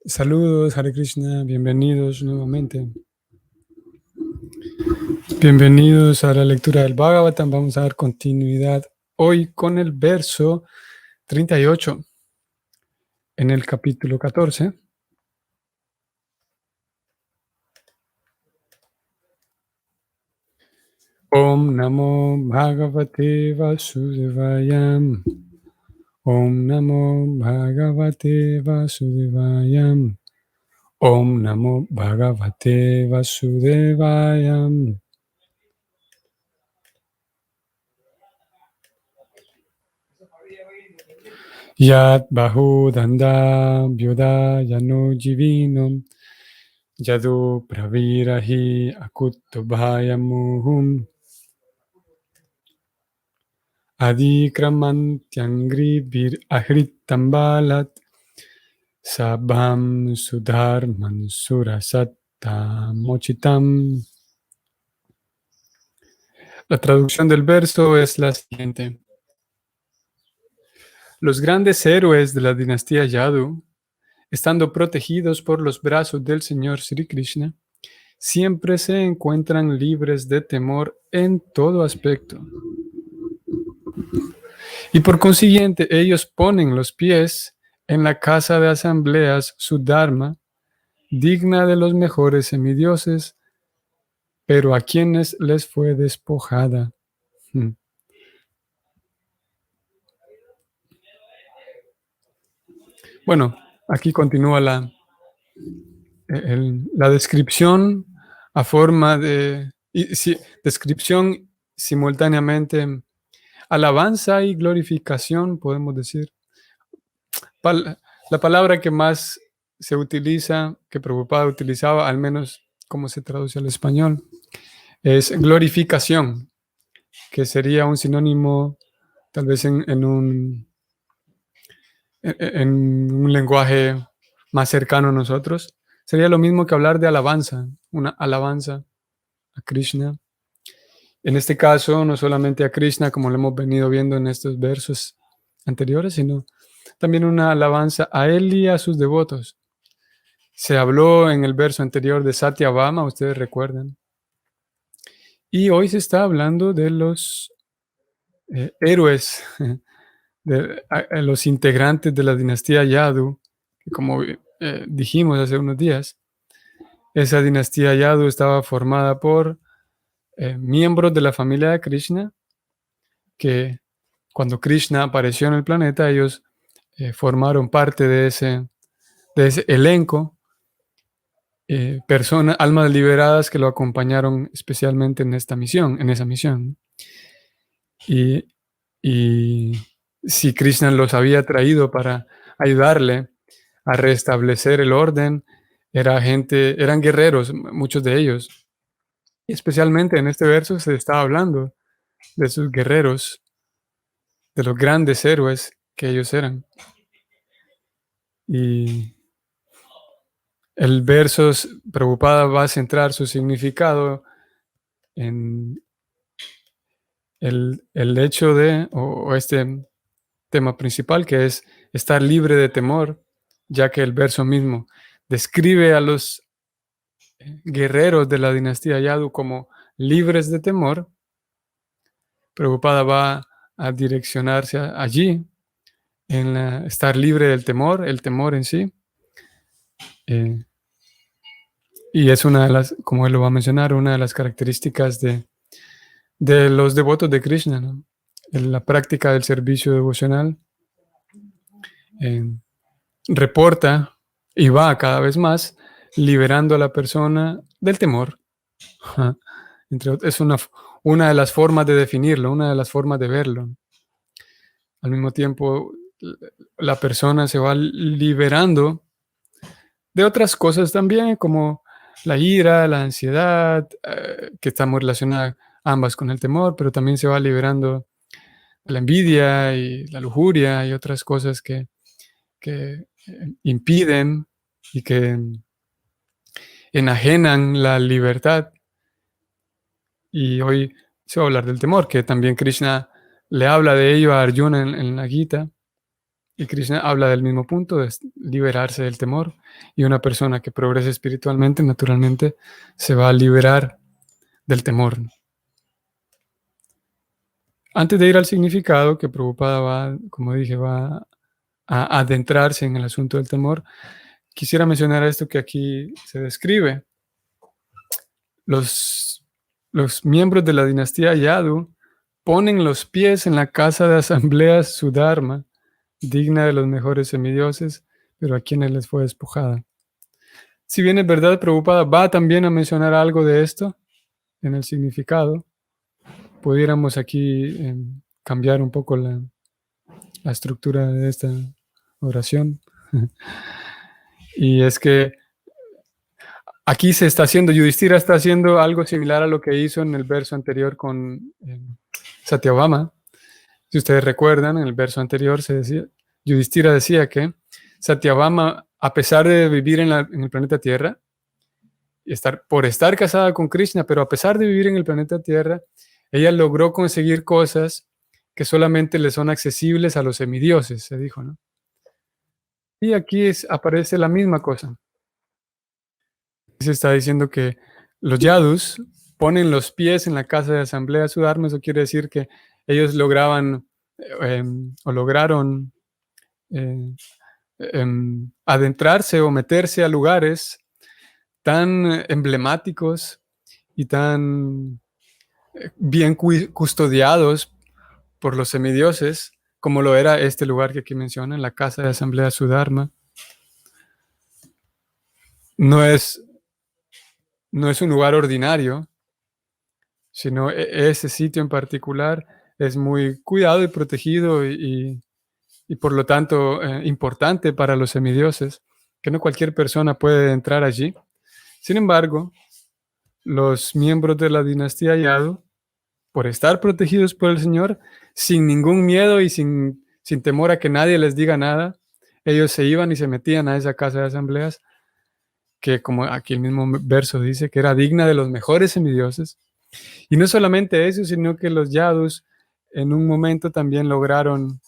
Saludos, Hare Krishna, bienvenidos nuevamente. Bienvenidos a la lectura del Bhagavatam. Vamos a dar continuidad hoy con el verso 38 en el capítulo 14. Om Namo Bhagavate Vasudevaya. Om Namo Bhagavate Vasudevaya. Om Namo Bhagavate Vasudevaya. Yad Bahu Danda Vyuda Yanu Jivinum Yadu Pravirahi Akutubhayamuhum Adikramantyangri Bir Ahritambalat Sabham Sudharman Surasatta Mochitam. La traducción del verso es la siguiente. Los grandes héroes de la dinastía Yadu, estando protegidos por los brazos del Señor Sri Krishna, siempre se encuentran libres de temor en todo aspecto. Y por consiguiente, ellos ponen los pies en la casa de asambleas Sudharma, digna de los mejores semidioses, pero a quienes les fue despojada. Bueno, aquí continúa la descripción a forma de descripción simultáneamente alabanza y glorificación, podemos decir. La palabra que más se utiliza, que Prabhupada utilizaba, al menos como se traduce al español, es glorificación, que sería un sinónimo tal vez en un lenguaje más cercano a nosotros. Sería lo mismo que hablar de alabanza, una alabanza a Krishna. En este caso, no solamente a Krishna, como lo hemos venido viendo en estos versos anteriores, sino también una alabanza a él y a sus devotos. Se habló en el verso anterior de Satyabhama, ustedes recuerdan. Y hoy se está hablando de los héroes, de los integrantes de la dinastía Yadu, que como dijimos hace unos días, esa dinastía Yadu estaba formada por miembros de la familia de Krishna, que cuando Krishna apareció en el planeta, ellos formaron parte de ese elenco, personas, almas liberadas que lo acompañaron especialmente en esa misión. Y si Krishna los había traído para ayudarle a restablecer el orden, eran guerreros, muchos de ellos. Y especialmente en este verso se está hablando de sus guerreros, de los grandes héroes que ellos eran. Y el verso Prabhupada va a centrar su significado en el hecho de, o este tema principal, que es estar libre de temor, ya que el verso mismo describe a los guerreros de la dinastía Yadu como libres de temor. Prabhupada va a direccionarse allí, en estar libre del temor, el temor en sí. Y es una de las, como él lo va a mencionar, una de las características de los devotos de Krishna, ¿no? En la práctica del servicio devocional reporta y va cada vez más liberando a la persona del temor. Es una de las formas de definirlo, una de las formas de verlo. Al mismo tiempo, la persona se va liberando de otras cosas también, como la ira, la ansiedad, que está muy relacionada ambas con el temor, pero también se va liberando la envidia y la lujuria y otras cosas que impiden y que enajenan la libertad. Y hoy se va a hablar del temor, que también Krishna le habla de ello a Arjuna en la Gita. Y Krishna habla del mismo punto, de liberarse del temor. Y una persona que progrese espiritualmente, naturalmente, se va a liberar del temor. Antes de ir al significado, que Prabhupada va, como dije, va a adentrarse en el asunto del temor, quisiera mencionar esto que aquí se describe. Los miembros de la dinastía Yadu ponen los pies en la casa de asambleas Sudharma, digna de los mejores semidioses, pero a quienes les fue despojada. Si bien es verdad, Prabhupada va también a mencionar algo de esto en el significado, pudiéramos aquí cambiar un poco la estructura de esta oración. Y es que aquí se está haciendo, Yudhishthira está haciendo algo similar a lo que hizo en el verso anterior con Satyabhama. Si ustedes recuerdan, en el verso anterior se decía, Yudhishthira decía que Satyabhama, a pesar de vivir en el planeta Tierra, y por estar casada con Krishna, pero a pesar de vivir en el planeta Tierra, ella logró conseguir cosas que solamente le son accesibles a los semidioses, se dijo, ¿no? Y aquí aparece la misma cosa. Se está diciendo que los yadus ponen los pies en la casa de asamblea Sudharma. Eso quiere decir que ellos lograron eh, adentrarse o meterse a lugares tan emblemáticos y tan bien custodiados por los semidioses, como lo era este lugar que aquí mencionan, la casa de asamblea Sudharma. No es un lugar ordinario, sino ese sitio en particular es muy cuidado y protegido y por lo tanto importante para los semidioses, que no cualquier persona puede entrar allí. Sin embargo, los miembros de la dinastía Yadu, por estar protegidos por el Señor, sin ningún miedo y sin temor a que nadie les diga nada, ellos se iban y se metían a esa casa de asambleas, que como aquí el mismo verso dice, que era digna de los mejores semidioses. Y no solamente eso, sino que los Yadus en un momento también lograron,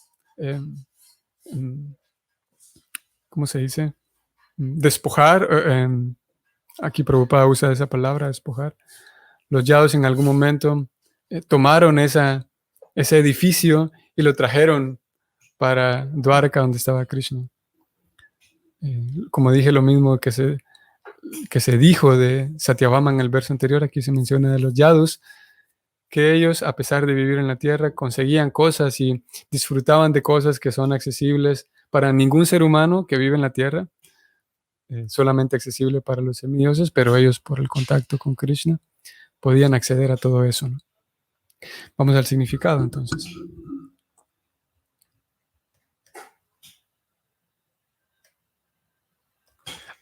¿cómo se dice? Despojar. Aquí Prabhupada usa esa palabra, despojar. Los Yadus en algún momento tomaron ese edificio y lo trajeron para Dwarka, donde estaba Krishna. Como dije, lo mismo que se dijo de Satyabhama en el verso anterior, aquí se menciona de los Yadus, que ellos, a pesar de vivir en la tierra, conseguían cosas y disfrutaban de cosas que son accesibles para ningún ser humano que vive en la tierra, solamente accesible para los semidioses, pero ellos, por el contacto con Krishna, podían acceder a todo eso, ¿no? Vamos al significado, entonces.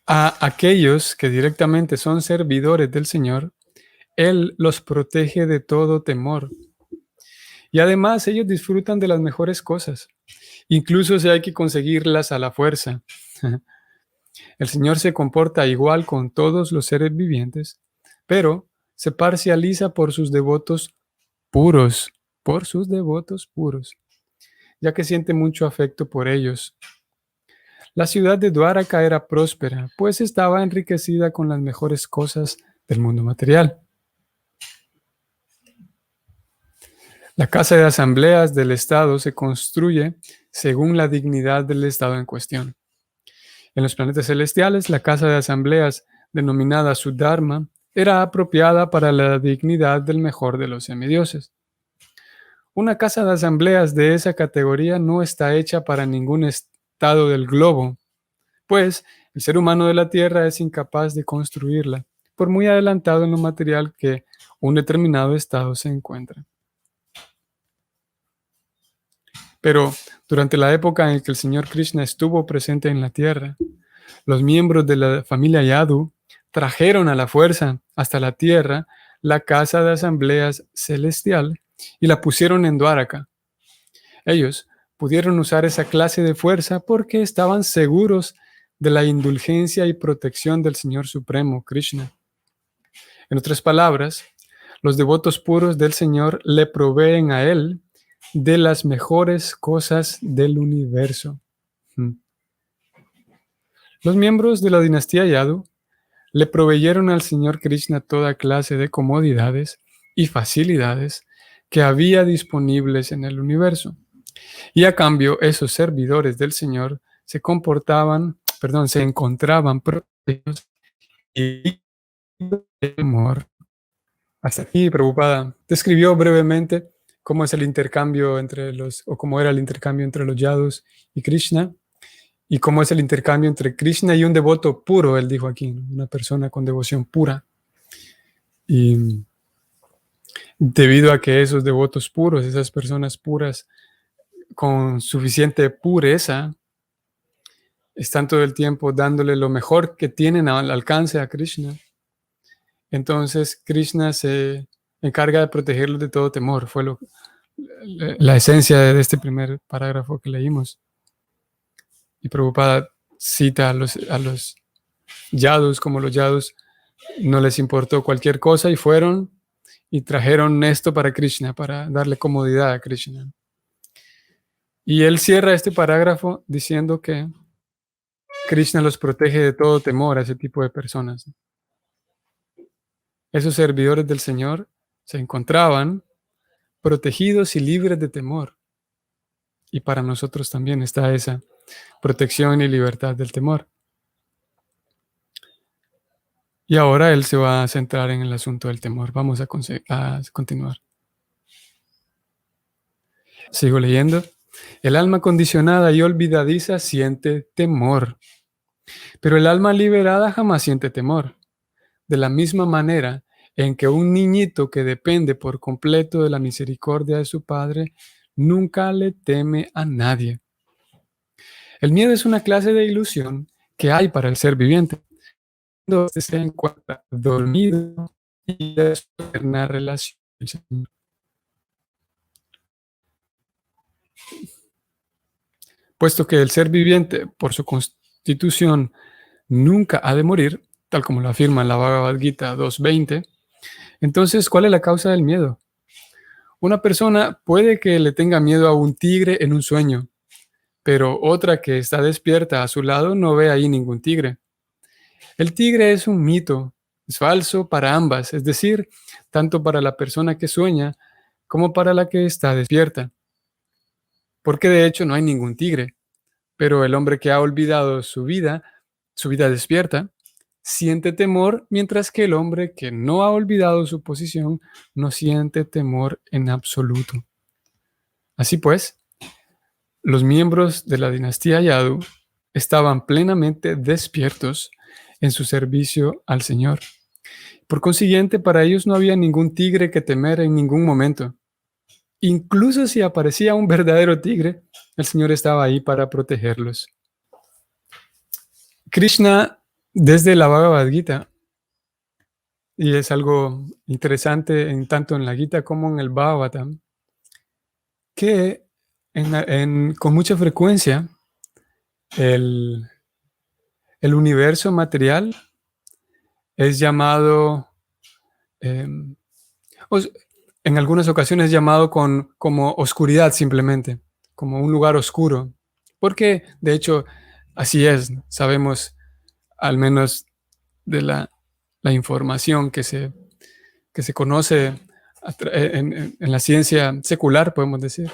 A aquellos que directamente son servidores del Señor, Él los protege de todo temor. Y además ellos disfrutan de las mejores cosas, incluso si hay que conseguirlas a la fuerza. El Señor se comporta igual con todos los seres vivientes, pero se parcializa por sus devotos puros, ya que siente mucho afecto por ellos. La ciudad de Dwaraka era próspera, pues estaba enriquecida con las mejores cosas del mundo material. La casa de asambleas del Estado se construye según la dignidad del Estado en cuestión. En los planetas celestiales, la casa de asambleas, denominada Sudharma, era apropiada para la dignidad del mejor de los semidioses. Una casa de asambleas de esa categoría no está hecha para ningún estado del globo, pues el ser humano de la Tierra es incapaz de construirla, por muy adelantado en lo material que un determinado estado se encuentra. Pero durante la época en que el Señor Krishna estuvo presente en la Tierra, los miembros de la familia Yadu trajeron a la fuerza hasta la Tierra la casa de asambleas celestial y la pusieron en Dwaraka. Ellos pudieron usar esa clase de fuerza porque estaban seguros de la indulgencia y protección del Señor Supremo, Krishna. En otras palabras, los devotos puros del Señor le proveen a Él de las mejores cosas del universo. Los miembros de la dinastía Yadu le proveyeron al señor Krishna toda clase de comodidades y facilidades que había disponibles en el universo. Y a cambio, esos servidores del Señor se encontraban protegidos y de temor. Hasta aquí, Prabhupada describió brevemente cómo es el intercambio o cómo era el intercambio entre los Yadus y Krishna, y cómo es el intercambio entre Krishna y un devoto puro, él dijo aquí, ¿no? Una persona con devoción pura. Y debido a que esos devotos puros, esas personas puras con suficiente pureza, están todo el tiempo dándole lo mejor que tienen al alcance a Krishna, entonces Krishna se encarga de protegerlos de todo temor. Fue la esencia de este primer parágrafo que leímos. Y Prabhupada cita a los Yadus, como los Yadus no les importó cualquier cosa y fueron y trajeron esto para Krishna, para darle comodidad a Krishna. Y él cierra este parágrafo diciendo que Krishna los protege de todo temor a ese tipo de personas. Esos servidores del Señor se encontraban protegidos y libres de temor. Y para nosotros también está esa protección y libertad del temor. Y ahora él se va a centrar en el asunto del temor. Vamos a continuar. Sigo leyendo. El alma condicionada y olvidadiza siente temor, pero el alma liberada jamás siente temor. De la misma manera en que un niñito que depende por completo de la misericordia de su padre nunca le teme a nadie. El miedo es una clase de ilusión que hay para el ser viviente. Cuando se encuentra dormido y de su eterna relación con el Señor. Puesto que el ser viviente, por su constitución, nunca ha de morir, tal como lo afirma en la Bhagavad Gita 2.20, entonces, ¿cuál es la causa del miedo? Una persona puede que le tenga miedo a un tigre en un sueño, pero otra que está despierta a su lado no ve ahí ningún tigre. El tigre es un mito, es falso para ambas, es decir, tanto para la persona que sueña como para la que está despierta. Porque de hecho no hay ningún tigre, pero el hombre que ha olvidado su vida despierta, siente temor, mientras que el hombre que no ha olvidado su posición no siente temor en absoluto. Así pues, los miembros de la dinastía Yadu estaban plenamente despiertos en su servicio al Señor. Por consiguiente, para ellos no había ningún tigre que temer en ningún momento. Incluso si aparecía un verdadero tigre, el Señor estaba ahí para protegerlos. Krishna, desde la Bhagavad Gita, y es algo interesante tanto en la Gita como en el Bhagavatam, que con mucha frecuencia el universo material es llamado, en algunas ocasiones llamado como oscuridad simplemente, como un lugar oscuro, porque de hecho así es, ¿no? Sabemos al menos de la información que se conoce en la ciencia secular, podemos decir.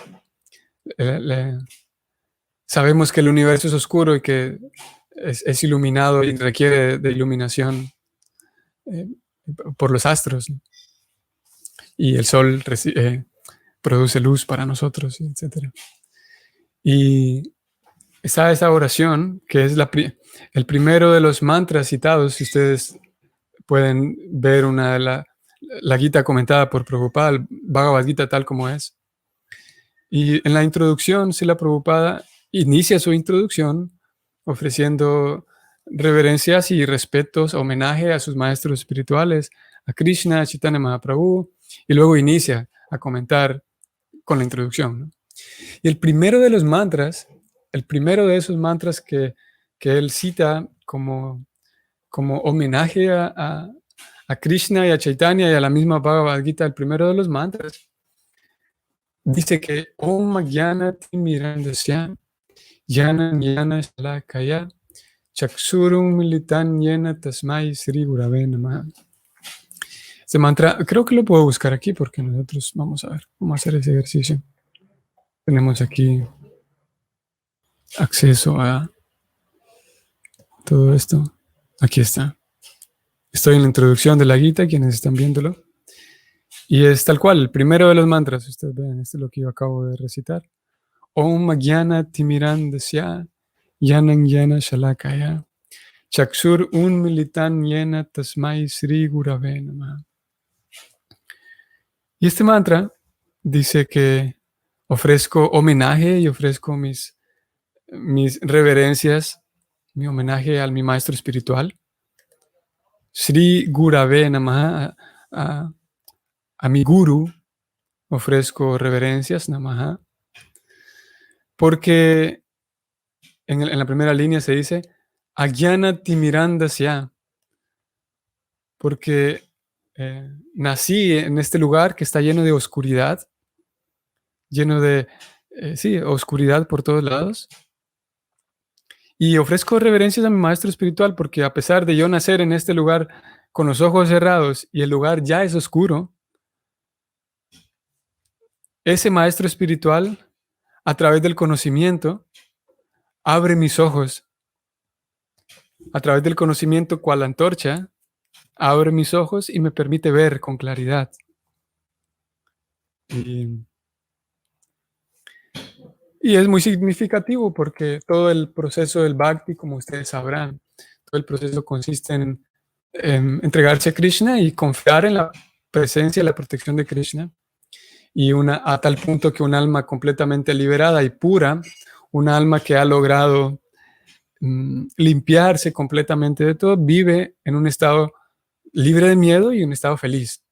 Sabemos que el universo es oscuro y que es iluminado y requiere de iluminación por los astros, ¿no? Y el sol produce luz para nosotros, etc. Y está esa oración, que es el primero de los mantras citados. Si ustedes pueden ver una de la Gita comentada por Prabhupada, el Bhagavad Gita tal como es. Y en la introducción, Srila Prabhupada inicia su introducción ofreciendo reverencias y respetos, homenaje a sus maestros espirituales, a Krishna, a Chaitanya Mahaprabhu, y luego inicia a comentar con la introducción, ¿no? Y el primero de esos mantras que él cita como homenaje a Krishna y a Chaitanya y a la misma Bhagavad Gita, el primero de los mantras, dice que Om Jnana Timirandasya Jnana Jnana Shalakaya Chaksurum militan yena tasmai Sri Gurave Namaha. Este mantra, creo que lo puedo buscar aquí porque nosotros vamos a ver cómo hacer ese ejercicio. Tenemos aquí acceso a todo esto. Aquí está. Estoy en la introducción de la Gita, quienes están viéndolo. Y es tal cual, el primero de los mantras. Ustedes ven, este es lo que yo acabo de recitar. Om Gyana Timirandasya Yanang Yana Shalakaya Chaksur Unmilitan Yena Tasmai Sri Gurave Namaha. Y este mantra dice que ofrezco homenaje y ofrezco mis reverencias, mi homenaje a mi maestro espiritual, Sri Gurave Namaha, a mi guru ofrezco reverencias, Namaha, porque en la primera línea se dice Agyana Timirandasya, porque nací en este lugar que está lleno de oscuridad, lleno de, oscuridad por todos lados. Y ofrezco reverencias a mi maestro espiritual porque a pesar de yo nacer en este lugar con los ojos cerrados y el lugar ya es oscuro, ese maestro espiritual, a través del conocimiento, abre mis ojos. A través del conocimiento, cual antorcha, abre mis ojos y me permite ver con claridad. Y es muy significativo porque todo el proceso del Bhakti, como ustedes sabrán, todo el proceso consiste en entregarse a Krishna y confiar en la presencia y la protección de Krishna. Y a tal punto que un alma completamente liberada y pura, un alma que ha logrado limpiarse completamente de todo, vive en un estado libre de miedo y un estado feliz.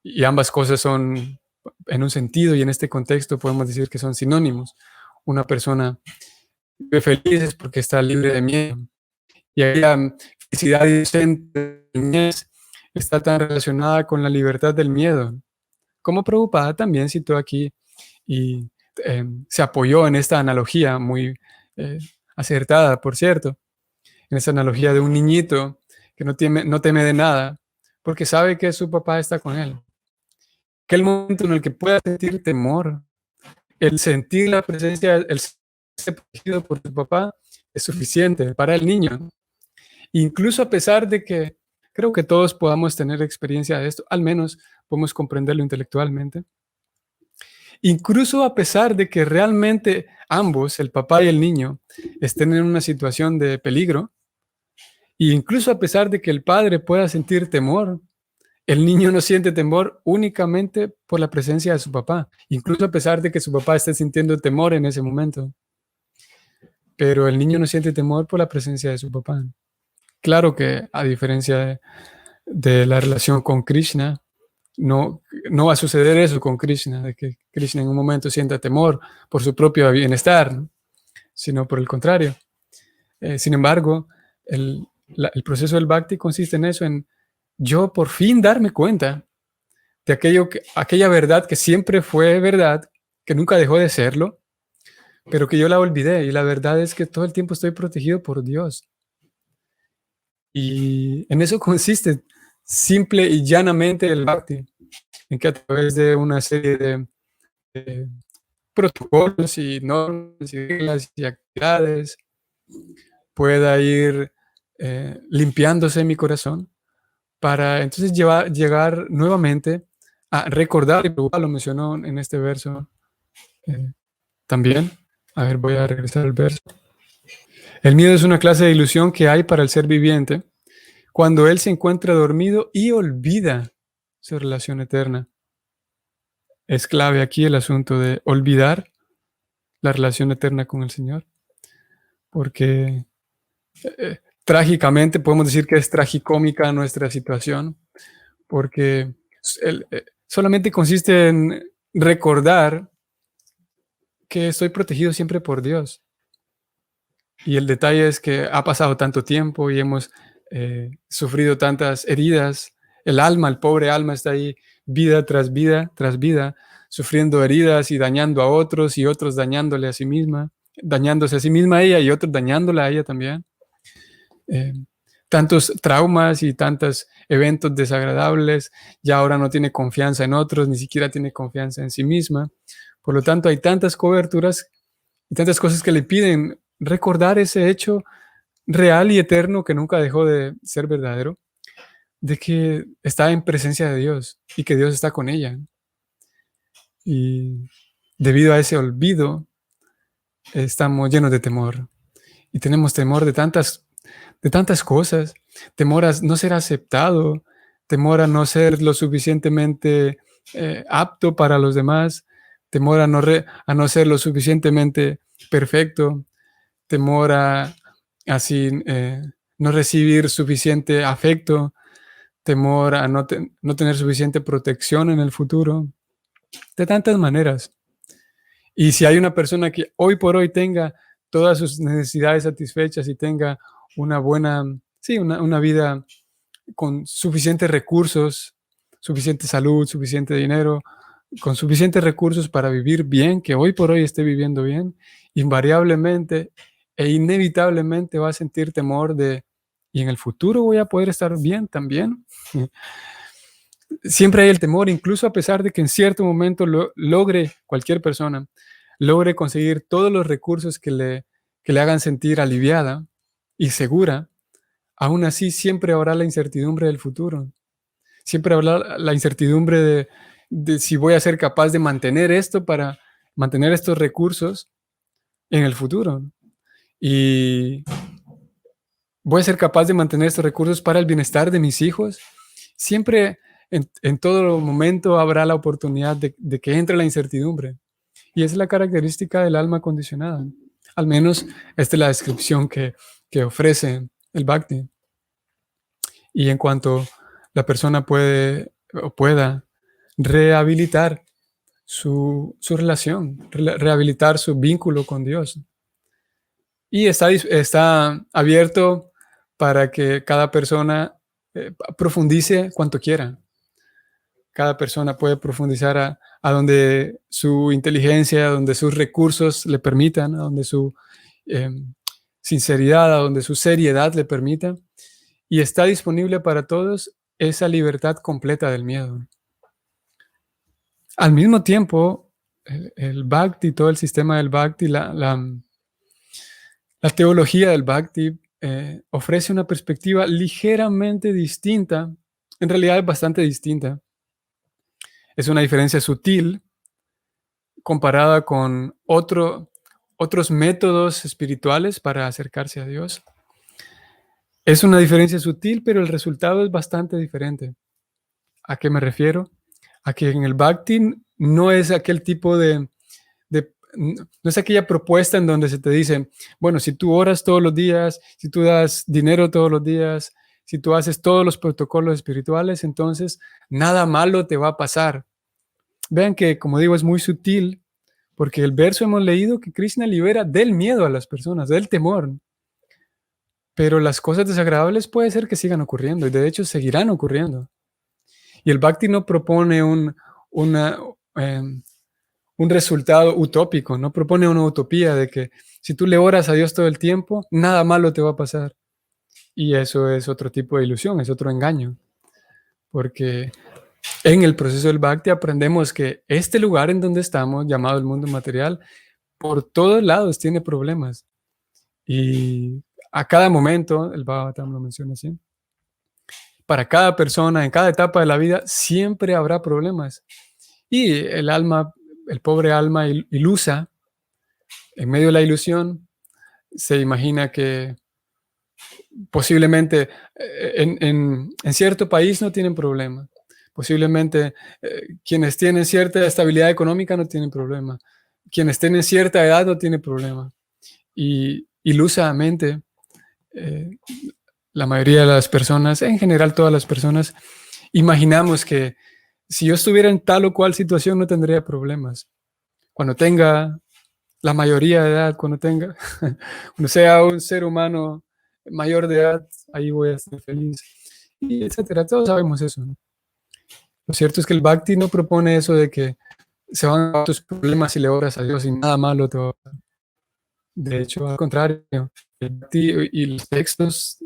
Y ambas cosas son, en un sentido y en este contexto, podemos decir que son sinónimos. Una persona vive feliz porque está libre de miedo. Y aquella felicidad inocente está tan relacionada con la libertad del miedo. Como Prabhupada también citó aquí y se apoyó en esta analogía muy acertada, por cierto, en esa analogía de un niñito que no teme de nada porque sabe que su papá está con él. Que el momento en el que pueda sentir temor, el sentir la presencia, el ser protegido por su papá es suficiente para el niño. Incluso a pesar de que creo que todos podamos tener experiencia de esto, al menos podemos comprenderlo intelectualmente. Incluso a pesar de que realmente ambos, el papá y el niño, estén en una situación de peligro, e incluso a pesar de que el padre pueda sentir temor, el niño no siente temor únicamente por la presencia de su papá, incluso a pesar de que su papá esté sintiendo temor en ese momento. Pero el niño no siente temor por la presencia de su papá. Claro que a diferencia de la relación con Krishna, no va a suceder eso con Krishna, de que Krishna en un momento sienta temor por su propio bienestar, ¿no? Sino por el contrario. Sin embargo, el proceso del Bhakti consiste en eso, en yo por fin darme cuenta de aquella verdad que siempre fue verdad, que nunca dejó de serlo, pero que yo la olvidé. Y la verdad es que todo el tiempo estoy protegido por Dios. Y en eso consiste simple y llanamente el Bhakti, en que a través de una serie de protocolos y normas y reglas y actividades pueda ir limpiándose mi corazón para entonces llegar nuevamente a recordar, y Prabhupada lo mencionó en este verso también. A ver, voy a regresar al verso. El miedo es una clase de ilusión que hay para el ser viviente cuando él se encuentra dormido y olvida su relación eterna. Es clave aquí el asunto de olvidar la relación eterna con el Señor, porque trágicamente podemos decir que es tragicómica nuestra situación, porque solamente consiste en recordar que estoy protegido siempre por Dios. Y el detalle es que ha pasado tanto tiempo y hemos sufrido tantas heridas. El pobre alma está ahí vida tras vida tras vida, sufriendo heridas y dañando a otros y otros dañándole a sí misma, dañándose a sí misma a ella y otros dañándola a ella también. eh, tantos traumas y tantos eventos desagradables, ya ahora no tiene confianza en otros, ni siquiera tiene confianza en sí misma. Por lo tanto, hay tantas coberturas y tantas cosas que le piden recordar ese hecho real y eterno que nunca dejó de ser verdadero, de que está en presencia de Dios y que Dios está con ella. Y debido a ese olvido, estamos llenos de temor. Y tenemos temor de tantas cosas. Temor a no ser aceptado, temor a no ser lo suficientemente apto para los demás, temor a no ser lo suficientemente perfecto, temor a así no recibir suficiente afecto, temor a no tener suficiente protección en el futuro, de tantas maneras. Y si hay una persona que hoy por hoy tenga todas sus necesidades satisfechas y tenga una buena, sí, una vida con suficientes recursos, suficiente salud, suficiente dinero, con suficientes recursos para vivir bien, que hoy por hoy esté viviendo bien, invariablemente e inevitablemente va a sentir temor de, ¿y en el futuro voy a poder estar bien también? Siempre hay el temor, incluso a pesar de que en cierto momento logre cualquier persona, logre conseguir todos los recursos que le hagan sentir aliviada y segura, aún así siempre habrá la incertidumbre del futuro. Siempre habrá la incertidumbre de si voy a ser capaz de mantener esto para mantener estos recursos en el futuro. Y voy a ser capaz de mantener estos recursos para el bienestar de mis hijos. Siempre, en todo momento, habrá la oportunidad de que entre la incertidumbre. Y esa es la característica del alma condicionada. Al menos esta es la descripción que ofrece el Bhakti. Y en cuanto la persona pueda rehabilitar su relación, rehabilitar su vínculo con Dios. Y está abierto para que cada persona profundice cuanto quiera. Cada persona puede profundizar a donde su inteligencia, a donde sus recursos le permitan, a donde su eh, sinceridad, a donde su seriedad le permita. Y está disponible para todos esa libertad completa del miedo. Al mismo tiempo, el Bhakti, todo el sistema del Bhakti, la teología del Bhakti ofrece una perspectiva ligeramente distinta, en realidad es bastante distinta. Es una diferencia sutil comparada con otros métodos espirituales para acercarse a Dios. Es una diferencia sutil, pero el resultado es bastante diferente. ¿A qué me refiero? A que en el Bhakti no es aquel tipo no es aquella propuesta en donde se te dice, bueno, si tú oras todos los días, si tú das dinero todos los días, si tú haces todos los protocolos espirituales, entonces nada malo te va a pasar. Vean que, como digo, es muy sutil, porque el verso hemos leído que Krishna libera del miedo a las personas, del temor. Pero las cosas desagradables puede ser que sigan ocurriendo y de hecho seguirán ocurriendo. Y el Bhakti no propone una, un resultado utópico, no propone una utopía de que si tú le oras a Dios todo el tiempo, nada malo te va a pasar. Y eso es otro tipo de ilusión, es otro engaño. Porque en el proceso del Bhakti aprendemos que este lugar en donde estamos, llamado el mundo material, por todos lados tiene problemas. Y a cada momento, el Bhagavatam lo menciona así, para cada persona, en cada etapa de la vida, siempre habrá problemas. Y el pobre alma ilusa, en medio de la ilusión, se imagina que posiblemente en cierto país no tienen problema. Posiblemente quienes tienen cierta estabilidad económica no tienen problema. Quienes tienen cierta edad no tienen problema. Y ilusamente, la mayoría de las personas, en general todas las personas, imaginamos que si yo estuviera en tal o cual situación no tendría problemas. Cuando tenga la mayoría de edad, cuando sea un ser humano mayor de edad, ahí voy a estar feliz, y etcétera. Todos sabemos eso, ¿no? Lo cierto es que el Bhakti no propone eso de que se van a tus problemas si le oras a Dios y nada malo te va a pasar. De hecho, al contrario, el Bhakti y los textos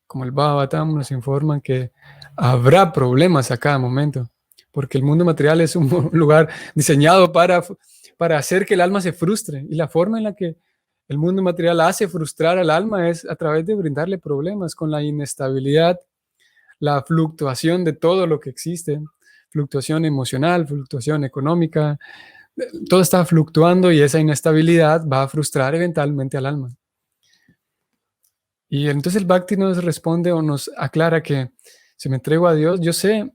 como el Bhagavatam, nos informan que habrá problemas a cada momento, porque el mundo material es un lugar diseñado para hacer que el alma se frustre, y la forma en la que el mundo material hace frustrar al alma es a través de brindarle problemas con la inestabilidad, la fluctuación de todo lo que existe, fluctuación emocional, fluctuación económica, todo está fluctuando y esa inestabilidad va a frustrar eventualmente al alma. Y entonces el Bhakti nos responde o nos aclara que si me entrego a Dios, yo sé,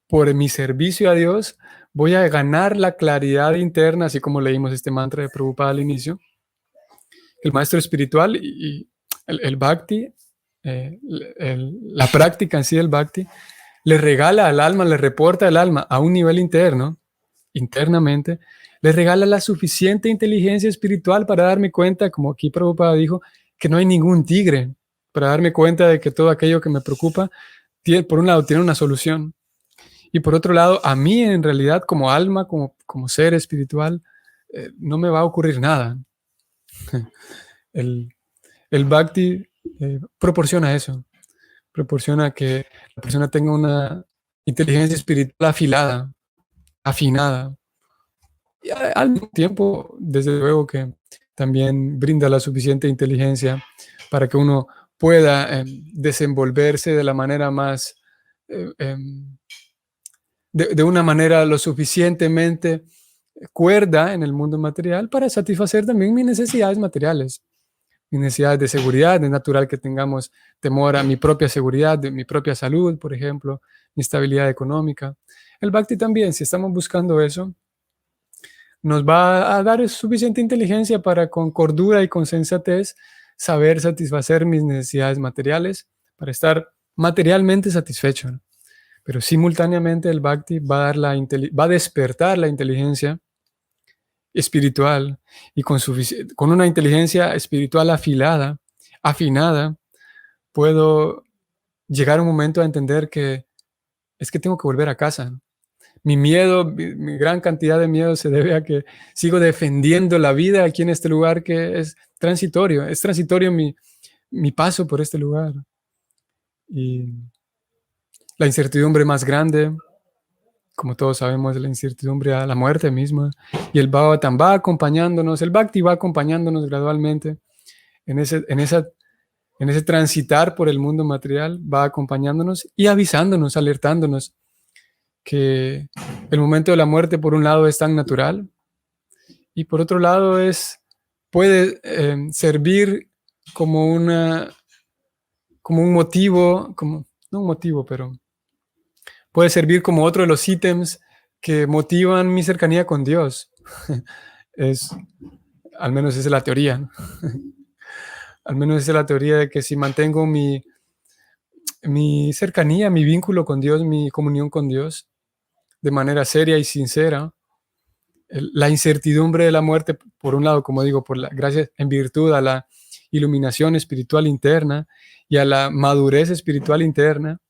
por mi servicio a Dios, voy a ganar la claridad interna, así como leímos este mantra de Prabhupada al inicio. El maestro espiritual y el Bhakti, la práctica en sí del Bhakti, le regala al alma, le reporta al alma a un nivel interno, internamente, le regala la suficiente inteligencia espiritual para darme cuenta, como aquí Prabhupada dijo, que no hay ningún tigre, para darme cuenta de que todo aquello que me preocupa, por un lado, tiene una solución. Y por otro lado, a mí en realidad como alma, como ser espiritual, no me va a ocurrir nada. El Bhakti proporciona eso, proporciona que la persona tenga una inteligencia espiritual afinada. Y al mismo tiempo, desde luego que también brinda la suficiente inteligencia para que uno pueda desenvolverse de la manera más, de una manera lo suficientemente cuerda en el mundo material para satisfacer también mis necesidades materiales, mis necesidades de seguridad. Es natural que tengamos temor a mi propia seguridad, de mi propia salud, por ejemplo, mi estabilidad económica. El Bhakti también, si estamos buscando eso, nos va a dar suficiente inteligencia para con cordura y con sensatez saber satisfacer mis necesidades materiales, para estar materialmente satisfecho, ¿no? Pero simultáneamente el Bhakti va a despertar la inteligencia espiritual, y con una inteligencia espiritual afinada, puedo llegar a un momento a entender que es que tengo que volver a casa, ¿no? Mi miedo, mi gran cantidad de miedo se debe a que sigo defendiendo la vida aquí en este lugar que es transitorio mi paso por este lugar. Y la incertidumbre más grande, como todos sabemos, es la incertidumbre a la muerte misma. Y el Bhagavatam va acompañándonos, el Bhakti va acompañándonos gradualmente en ese transitar por el mundo material, va acompañándonos y avisándonos, alertándonos que el momento de la muerte, por un lado, es tan natural y por otro lado puede servir como un motivo, no un motivo, pero puede servir como otro de los ítems que motivan mi cercanía con Dios. Al menos esa es la teoría, ¿no? Al menos esa es la teoría de que si mantengo mi cercanía, mi vínculo con Dios, mi comunión con Dios, de manera seria y sincera, la incertidumbre de la muerte, por un lado, como digo, gracias en virtud a la iluminación espiritual interna y a la madurez espiritual interna,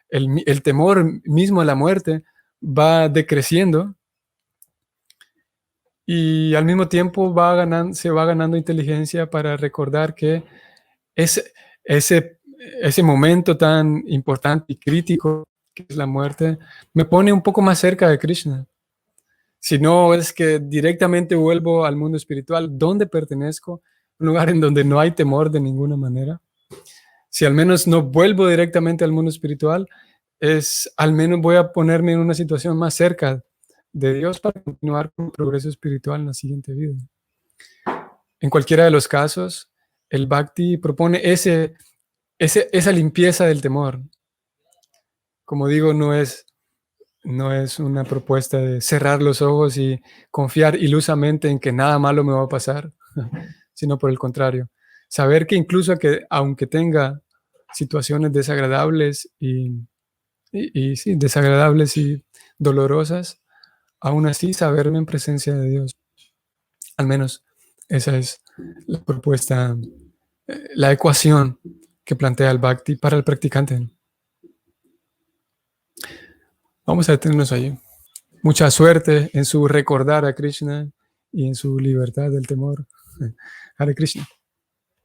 el temor mismo a la muerte va decreciendo y al mismo tiempo se va ganando inteligencia para recordar que ese momento tan importante y crítico que es la muerte me pone un poco más cerca de Krishna. Si no es que directamente vuelvo al mundo espiritual, donde pertenezco, un lugar en donde no hay temor de ninguna manera. Si al menos no vuelvo directamente al mundo espiritual, al menos voy a ponerme en una situación más cerca de Dios para continuar con el progreso espiritual en la siguiente vida. En cualquiera de los casos, el Bhakti propone esa limpieza del temor. Como digo, no es una propuesta de cerrar los ojos y confiar ilusamente en que nada malo me va a pasar, sino por el contrario, saber que incluso aunque tenga situaciones desagradables sí, desagradables y dolorosas, aún así saberme en presencia de Dios. Al menos esa es la propuesta, la ecuación que plantea el Bhakti para el practicante. Vamos a detenernos allí. Mucha suerte en su recordar a Krishna y en su libertad del temor. Hare Krishna.